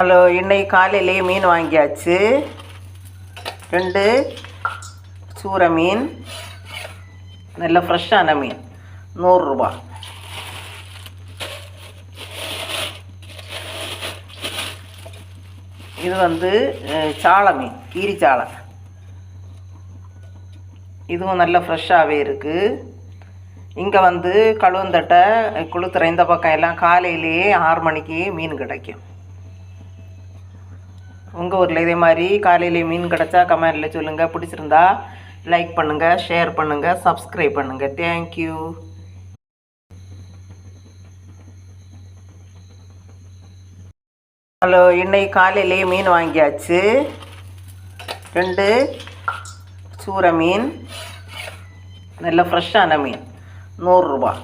Hello, இன்னைக்கு காலையிலேயே மீன் வாங்கியாச்சு. 2 சூரை மீன், நல்ல ஃப்ரெஷ்ஷான மீன், 100 ரூபா. இது சாளை மீன், கீரி சாளை. இதுவும் நல்ல ஃப்ரெஷ்ஷாகவே இருக்குது. இங்கே கழுவந்தட்டை குளுத்துற இந்த பக்கம் எல்லாம் காலையிலேயே 6 மணிக்கு மீன் கிடைக்கும். உங்கள் ஊரில் இதே மாதிரி காலையிலே மீன் கிடச்சா கமெண்டில் சொல்லுங்கள். பிடிச்சிருந்தா லைக் பண்ணுங்கள், ஷேர் பண்ணுங்கள், சப்ஸ்கிரைப் பண்ணுங்கள். தேங்க்யூ. ஹலோ, இன்னைக்கு காலையிலே மீன் வாங்கியாச்சு. 2 சூரை மீன், நல்ல ஃப்ரெஷ்ஷான மீன், 100 ரூபா.